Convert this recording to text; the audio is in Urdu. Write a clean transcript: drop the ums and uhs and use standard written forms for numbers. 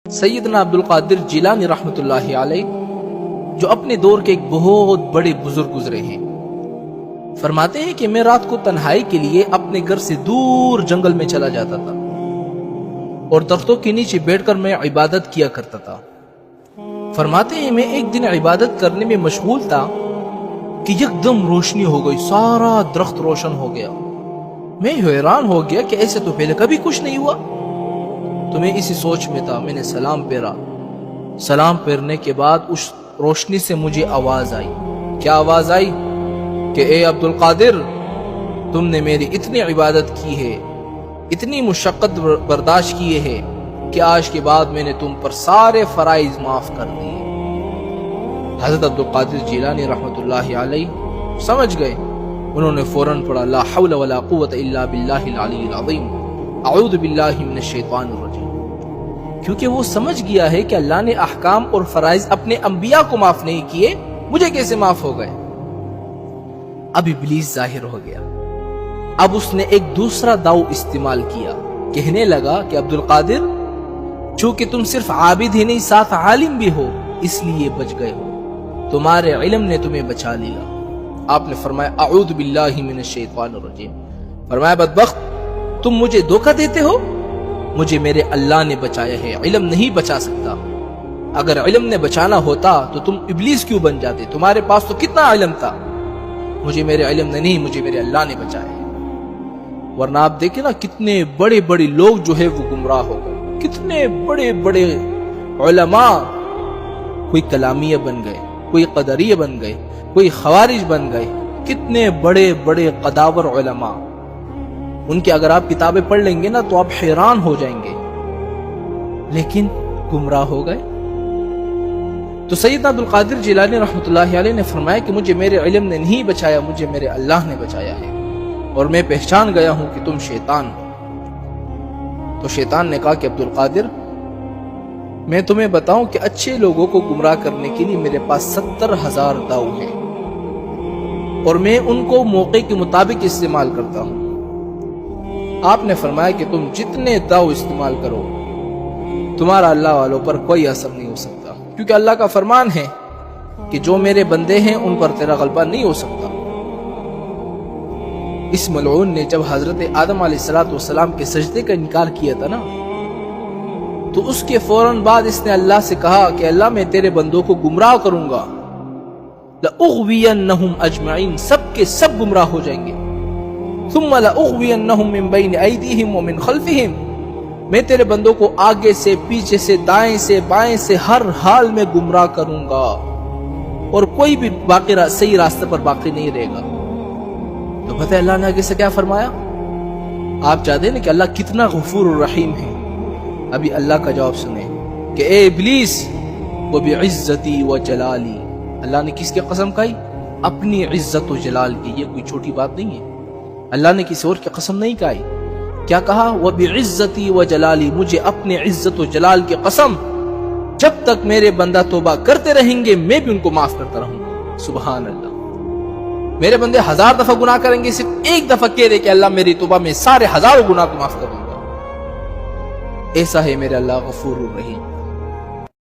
سیدنا عبدالقادر جیلانی رحمۃ اللہ علیہ جو اپنے دور کے ایک بہت بڑے بزرگ گزرے ہیں، فرماتے ہیں کہ میں رات کو تنہائی کے لیے اپنے گھر سے دور جنگل میں چلا جاتا تھا اور درختوں کے نیچے بیٹھ کر میں عبادت کیا کرتا تھا۔ فرماتے ہیں میں ایک دن عبادت کرنے میں مشغول تھا کہ یکدم روشنی ہو گئی، سارا درخت روشن ہو گیا۔ میں حیران ہو گیا کہ ایسے تو پہلے کبھی کچھ نہیں ہوا۔ تو میں اسی سوچ میں تھا، میں نے سلام پھیرا۔ سلام پھیرنے کے بعد اس روشنی سے مجھے آواز آئی۔ کیا آواز آئی؟ کہ اے عبدالقادر، تم نے میری اتنی عبادت کی ہے، اتنی مشقت برداشت کیے ہے کہ آج کے بعد میں نے تم پر سارے فرائض معاف کر دیے۔ حضرت عبدالقادر جیلانی رحمۃ اللہ علیہ سمجھ گئے۔ انہوں نے فوراً پڑھا لا حول ولا قوت الا باللہ العلی العظیم، اعوذ باللہ من الشیطان الرجیم، کیونکہ وہ سمجھ گیا ہے کہ اللہ نے احکام اور فرائض اپنے انبیاء کو معاف نہیں کیے، مجھے کیسے معاف ہو گئے۔ اب ابلیس ظاہر ہو گیا۔ اب اس نے ایک دوسرا داؤ استعمال کیا، کہنے لگا کہ عبدالقادر، چونکہ تم صرف عابد ہی نہیں ساتھ عالم بھی ہو، اس لیے بچ گئے ہو، تمہارے علم نے تمہیں بچا لیا۔ آپ نے فرمایا اعوذ باللہ من الشیطان الرجیم، فرمایا بدبخت، تم مجھے دھوکہ دیتے ہو، مجھے میرے اللہ نے بچایا ہے، علم نہیں بچا سکتا۔ اگر علم نے بچانا ہوتا تو تم ابلیس کیوں بن جاتے؟ تمہارے پاس تو کتنا علم تھا۔ مجھے میرے علم نے نہیں، مجھے میرے اللہ نے بچایا ہے۔ ورنہ آپ دیکھیں نا، کتنے بڑے بڑے لوگ جو ہے وہ گمراہ ہو گئے، کتنے بڑے بڑے علماء، کوئی کلامیہ بن گئے، کوئی قدریہ بن گئے، کوئی خوارج بن گئے، کتنے بڑے بڑے قداور علماء، ان کی اگر آپ کتابیں پڑھ لیں گے نا تو آپ حیران ہو جائیں گے، لیکن گمراہ ہو گئے۔ تو سیدنا عبدالقادر جیلانی رحمۃ اللہ علیہ نے فرمایا کہ مجھے میرے علم نے نہیں بچایا، مجھے میرے اللہ نے بچایا ہے، اور میں پہچان گیا ہوں کہ تم شیطان ہو۔ تو شیطان نے کہا کہ عبدالقادر، میں تمہیں بتاؤں کہ اچھے لوگوں کو گمراہ کرنے کے لیے میرے پاس 70,000 داؤ ہیں، اور میں ان کو موقع کے مطابق استعمال کرتا ہوں۔ آپ نے فرمایا کہ تم جتنے داؤ استعمال کرو، تمہارا اللہ والوں پر کوئی اثر نہیں ہو سکتا، کیونکہ اللہ کا فرمان ہے کہ جو میرے بندے ہیں ان پر تیرا غلبہ نہیں ہو سکتا۔ اس ملعون نے جب حضرت آدم علیہ السلام کے سجدے کا انکار کیا تھا نا، تو اس کے فوراً بعد اس نے اللہ سے کہا کہ اللہ، میں تیرے بندوں کو گمراہ کروں گا، لَأُغْوِيَنَّهُمْ أَجْمَعِينَ، سب کے سب گمراہ ہو جائیں گے، ثُمَّ لَأُغْوِيَنَّهُمْ مِنْ بَيْنِ أَيْدِيهِمْ وَمِنْ خَلْفِهِمْ، میں تیرے بندوں کو آگے سے، پیچھے سے، دائیں سے، بائیں سے، ہر حال میں گمراہ کروں گا، اور کوئی بھی باقی صحیح راستے پر باقی نہیں رہے گا۔ تو پتہ ہے اللہ نے آگے سے کیا فرمایا؟ آپ چاہتے ہیں کہ اللہ کتنا غفور الرحیم ہے۔ ابھی اللہ کا جواب سنیں کہ اے ابلیس، وَبِعِزَّتِي وَجَلَالِي، اللہ نے کس کی قسم کھائی؟ اپنی عزت و جلال کی۔ یہ کوئی چھوٹی بات نہیں ہے، اللہ نے کسی اور کی قسم نہیں کھائی۔ کیا کہا؟ وَبِعِزَّتِي وَجَلَالِي، مجھے اپنے عزت و جلال کی قسم، جب تک میرے بندہ توبہ کرتے رہیں گے میں بھی ان کو معاف کرتا رہوں گا۔ سبحان اللہ، میرے بندے 1000 دفعہ گناہ کریں گے، صرف ایک دفعہ کہہ دے کہ اللہ میری توبہ میں سارے 1000 گناہ کو معاف کر دوں گا، ایسا ہے میرے اللہ غفور الرحیم۔